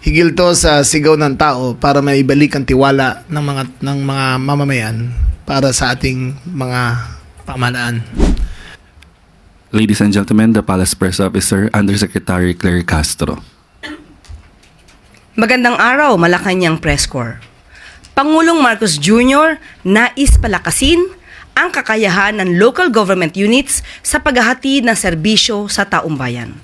Higil to sa sigaw ng tao para maibalik ang tiwala ng mga mamamayan para sa ating mga pamahalaan. Ladies and gentlemen, the Palace Press Officer, Undersecretary Claire Castro. Magandang araw, Malacanang Press Corps. Pangulong Marcos Jr. nais palakasin ang kakayahan ng local government units sa paghahatid ng serbisyo sa taong bayan.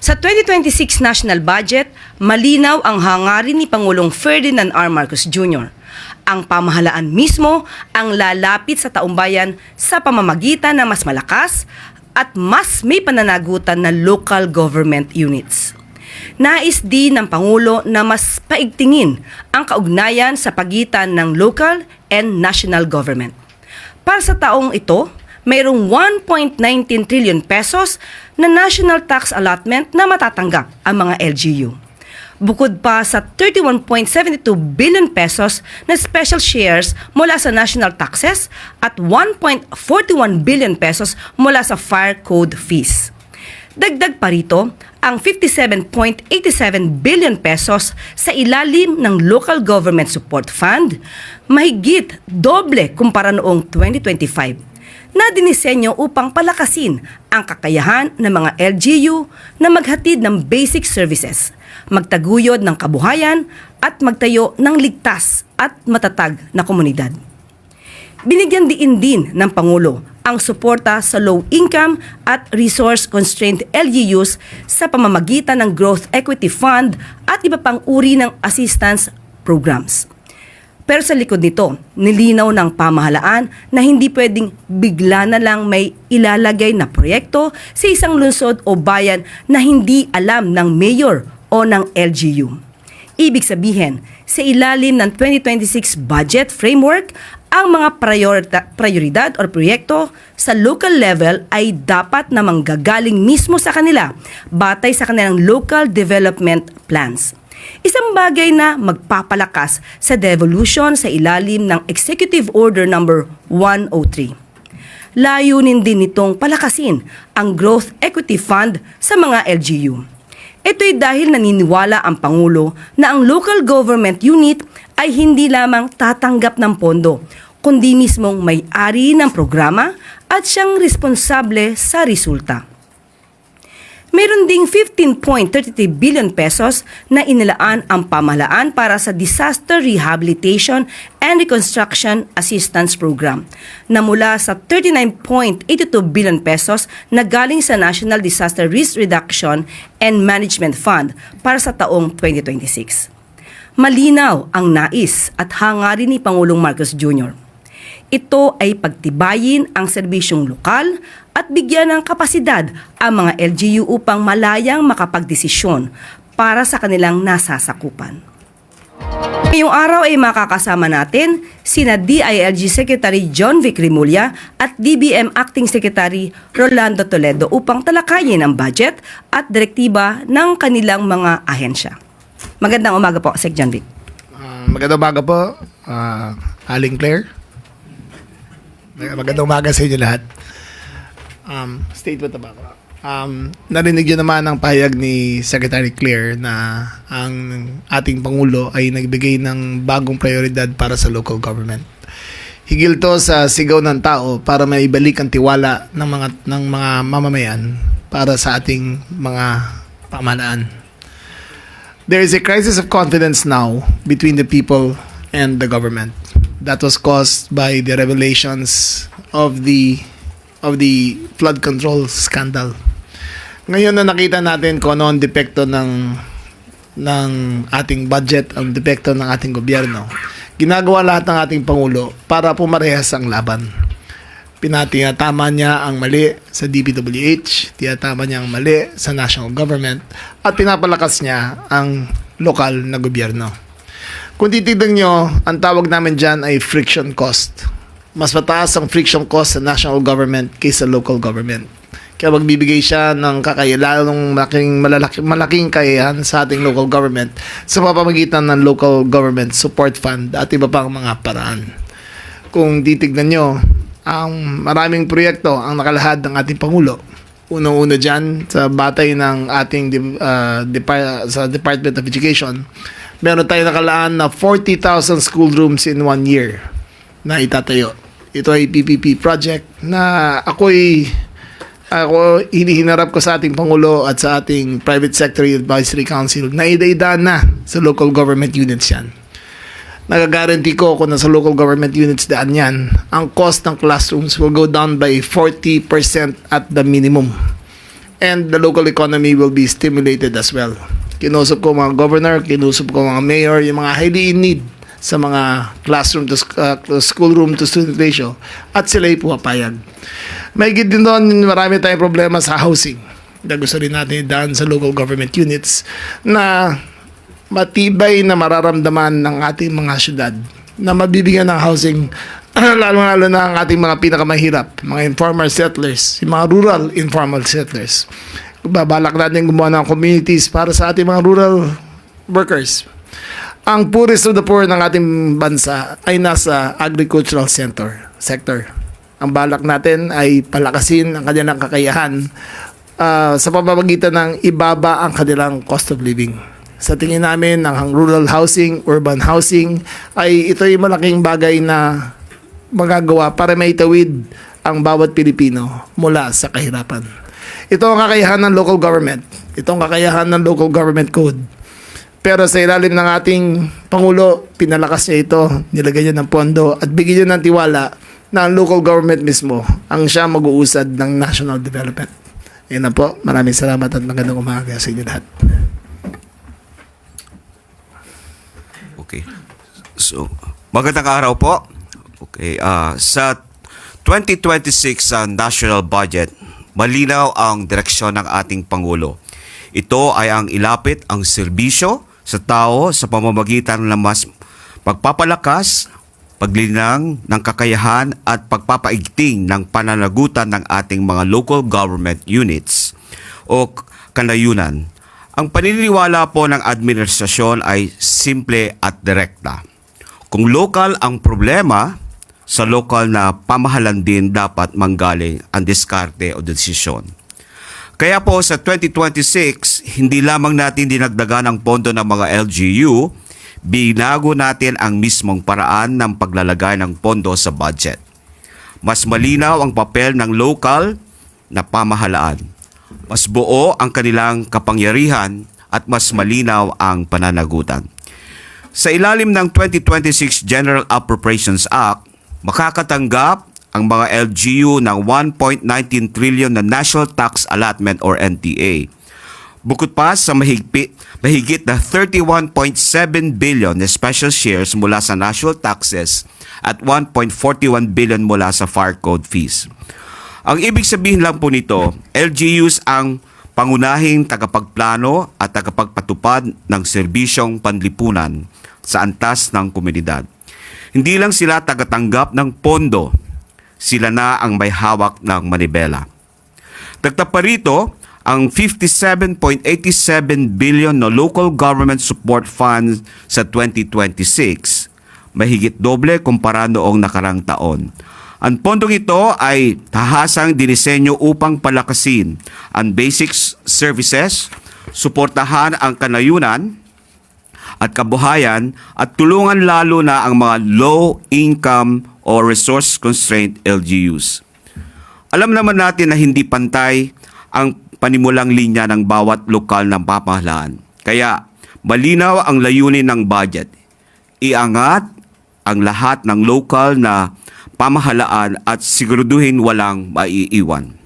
Sa 2026 national budget, malinaw ang hangarin ni Pangulong Ferdinand R. Marcos Jr. Ang pamahalaan mismo ang lalapit sa taong bayan sa pamamagitan ng mas malakas at mas may pananagutan na local government units. Nais din ng Pangulo na mas paigtingin ang kaugnayan sa pagitan ng local and national government. Para sa taong ito, mayroong 1.19 trillion pesos na national tax allotment na matatanggap ang mga LGU. Bukod pa sa 31.72 billion pesos na special shares mula sa national taxes at 1.41 billion pesos mula sa fire code fees. Dagdag pa rito ang 57.87 billion pesos sa ilalim ng Local Government Support Fund, mahigit doble kumpara noong 2025, na dinisenyo upang palakasin ang kakayahan ng mga LGU na maghatid ng basic services, magtaguyod ng kabuhayan at magtayo ng ligtas at matatag na komunidad. Binigyan diin din ng Pangulo ang suporta sa low-income at resource-constrained LGUs sa pamamagitan ng Growth Equity Fund at iba pang uri ng assistance programs. Pero sa likod nito, nilinaw ng pamahalaan na hindi pwedeng bigla na lang may ilalagay na proyekto sa isang lungsod o bayan na hindi alam ng mayor o ng LGU. Ibig sabihin, sa ilalim ng 2026 budget framework, ang mga prioridad o proyekto sa local level ay dapat na manggagaling mismo sa kanila batay sa kanilang local development plans. Isang bagay na magpapalakas sa devolution sa ilalim ng Executive Order No. 103. Layunin din nitong palakasin ang Growth Equity Fund sa mga LGU. Ito'y dahil naniniwala ang Pangulo na ang local government unit ay hindi lamang tatanggap ng pondo, kundi mismong may-ari ng programa at siyang responsable sa resulta. Meron ding 15.33 billion pesos na inilaan ang pamahalaan para sa Disaster Rehabilitation and Reconstruction Assistance Program na mula sa 39.82 billion pesos na galing sa National Disaster Risk Reduction and Management Fund para sa taong 2026. Malinaw ang nais at hangarin ni Pangulong Marcos Jr. Ito ay pagtibayin ang serbisyong lokal at bigyan ng kapasidad ang mga LGU upang malayang makapagdesisyon para sa kanilang nasasakupan. Ngayong araw ay makakasama natin sina DILG Secretary John Vic Rimulya at DBM Acting Secretary Rolando Toledo upang talakayin ang budget at direktiba ng kanilang mga ahensya. Magandang umaga po, Sec. John Vic. Magandang umaga po, Aling Claire. Magandang umaga sa inyo lahat. Statement na ba ako? Narinig nyo naman ang pahayag ni Secretary Claire na ang ating Pangulo ay nagbigay ng bagong prioridad para sa local government. Higil to sa sigaw ng tao para maibalik ang tiwala ng mga mamamayan para sa ating mga pamahalaan. There is a crisis of confidence now between the people and the government. That was caused by the revelations of the flood control scandal. Ngayon na nakita natin kung ano ang depekto ng ating budget, ang depekto ng ating gobyerno, ginagawa lahat ng ating Pangulo para pumarehas ang laban. Tinatama niya ang mali sa DPWH, tinatama niya ang mali sa national government, at pinapalakas niya ang lokal na gobyerno. Kung titignan nyo, ang tawag namin dyan ay friction cost. Mas mataas ang friction cost sa national government kaysa local government. Kaya magbibigay siya ng kakayalang malaking kakayahan sa ating local government sa pamamagitan ng Local Government Support Fund at iba pang mga paraan. Kung titignan nyo, ang maraming proyekto ang nakalahad ng ating Pangulo unang-una dyan sa batay ng ating sa Department of Education, meron tayong nakalaan na 40,000 school rooms in 1 year na itatayo. Ito ay PPP project na ako hinihinarap ko sa ating Pangulo at sa ating Private Sector Advisory Council na idaidaan na sa local government units yan. Nagagaranti ko kung nasa local government units daan yan, ang cost ng classrooms will go down by 40% at the minimum. And the local economy will be stimulated as well. Kinusap ko mga governor, kinusap ko mga mayor, yung mga highly in need sa mga classroom to school room to student ratio, at sila'y pumapayag. May higit din doon, marami tayong problema sa housing na gusto rin natin daan sa local government units na matibay na mararamdaman ng ating mga syudad na mabibigyan ng housing lalo-lalo na ang ating mga pinakamahirap, mga informal settlers, yung mga rural informal settlers. Babalak natin gumawa ng communities para sa ating mga rural workers. Ang poorest of the poor ng ating bansa ay nasa agricultural sector. Ang balak natin ay palakasin ang kanilang kakayahan sa pamamagitan ng ibaba ang kanilang cost of living. Sa tingin namin, ang rural housing, urban housing, ay ito'y malaking bagay na magagawa para maitawid ang bawat Pilipino mula sa kahirapan. Ito ang kakayahan ng local government. Ito ang kakayahan ng local government code. Pero sa ilalim ng ating Pangulo, pinalakas niya ito, nilagay niya ng pondo at bigyan niya ng tiwala na ang local government mismo ang siya mag-uusad ng national development. Yan na po. Maraming salamat at magandang umaga sa inyo lahat. Okay. So, magandang araw po. Okay, sa 2026 national budget, malinaw ang direksyon ng ating Pangulo. Ito ay ang ilapit ang serbisyo sa tao sa pamamagitan ng mas pagpapalakas, paglinang ng kakayahan at pagpapaigting ng pananagutan ng ating mga local government units o kanayunan. Ang paniniwala po ng administrasyon ay simple at direkta. Kung lokal ang problema, sa lokal na pamahalan din dapat manggaling ang diskarte o desisyon. Kaya po sa 2026, hindi lamang natin dinagdagan ang pondo ng mga LGU, binago natin ang mismong paraan ng paglalagay ng pondo sa budget. Mas malinaw ang papel ng lokal na pamahalaan. Mas buo ang kanilang kapangyarihan at mas malinaw ang pananagutan. Sa ilalim ng 2026 General Appropriations Act, makakatanggap ang mga LGU ng 1.19 trillion na National Tax Allotment or NTA. Bukod pa sa mahigit na 31.7 billion na special shares mula sa national taxes at 1.41 billion mula sa FAR Code fees. Ang ibig sabihin lang po nito, LGUs ang pangunahing tagapagplano at tagapagpatupad ng serbisyong panlipunan sa antas ng komunidad. Hindi lang sila tagatanggap ng pondo, sila na ang may hawak ng manibela. Dagdag pa rito, ang 57.87 billion na local government support funds sa 2026, mahigit doble kumpara noong nakarang taon. Ang pondong ito ay tahasang dinisenyo upang palakasin ang basic services, suportahan ang kanayunan at kabuhayan at tulungan lalo na ang mga low-income o resource-constrained LGUs. Alam naman natin na hindi pantay ang panimulang linya ng bawat lokal na pamahalaan. Kaya malinaw ang layunin ng budget. Iangat ang lahat ng lokal na pamahalaan at siguraduhin walang maiiwan.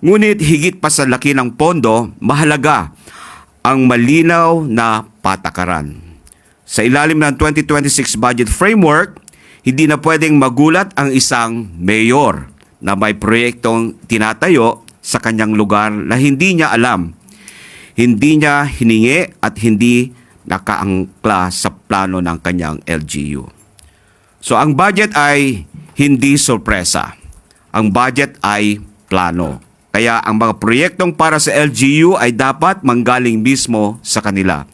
Ngunit higit pa sa laki ng pondo, mahalaga ang malinaw na patakaran. Sa ilalim ng 2026 budget framework, hindi na pwedeng magulat ang isang mayor na may proyektong tinatayo sa kanyang lugar na hindi niya alam, hindi niya hiningi at hindi nakaangkla sa plano ng kanyang LGU. So ang budget ay hindi sorpresa. Ang budget ay plano. Kaya ang mga proyektong para sa LGU ay dapat manggaling mismo sa kanila,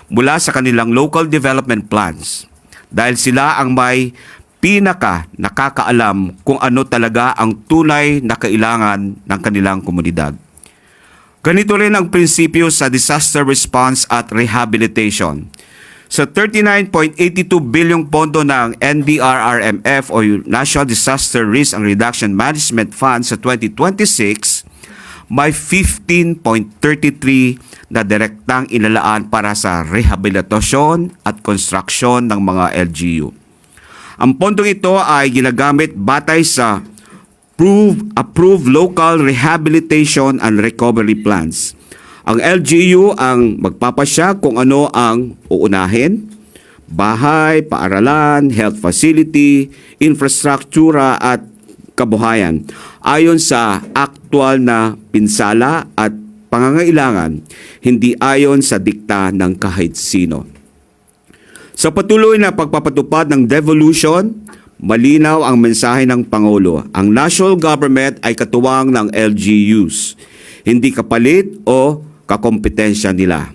mula sa kanilang local development plans. Dahil sila ang may pinaka nakakaalam kung ano talaga ang tunay na kailangan ng kanilang komunidad. Ganito rin ang prinsipyo sa disaster response at rehabilitation. Sa 39.82 bilyong pondo ng NDRRMF o National Disaster Risk and Reduction Management Fund sa 2026, may 15.33 na direktang inalaan para sa rehabilitasyon at construction ng mga LGU. Ang pondong ito ay ginagamit batay sa approved local rehabilitation and recovery plans. Ang LGU ang magpapasya kung ano ang uunahin: bahay, paaralan, health facility, infrastruktura at kabuhayan ayon sa aktwal na pinsala at pangangailangan, hindi ayon sa dikta ng kahit sino. Sa patuloy na pagpapatupad ng devolution, malinaw ang mensahe ng Pangulo. Ang national government ay katuwang ng LGUs, hindi kapalit o kakompetensya nila.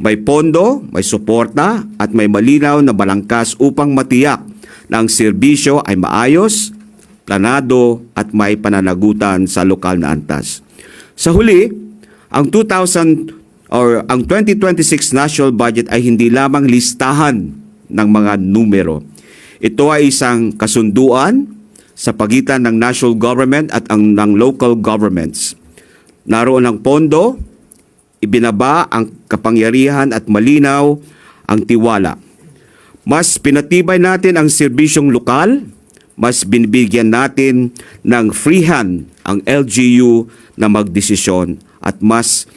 May pondo, may suporta at may malinaw na balangkas upang matiyak na ang serbisyo ay maayos, planado at may pananagutan sa lokal na antas. Sa huli, ang 2026 national budget ay hindi lamang listahan ng mga numero. Ito ay isang kasunduan sa pagitan ng national government at ng local governments. Naroon ang pondo, ibinaba ang kapangyarihan at malinaw ang tiwala. Mas pinatibay natin ang serbisyong lokal, mas binibigyan natin ng free hand ang LGU na magdesisyon at mas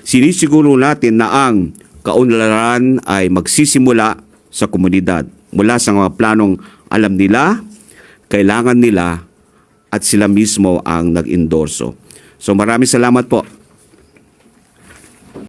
sinisiguro natin na ang kaunlaran ay magsisimula sa komunidad mula sa mga planong alam nila, kailangan nila at sila mismo ang nag-endorso. So maraming salamat po.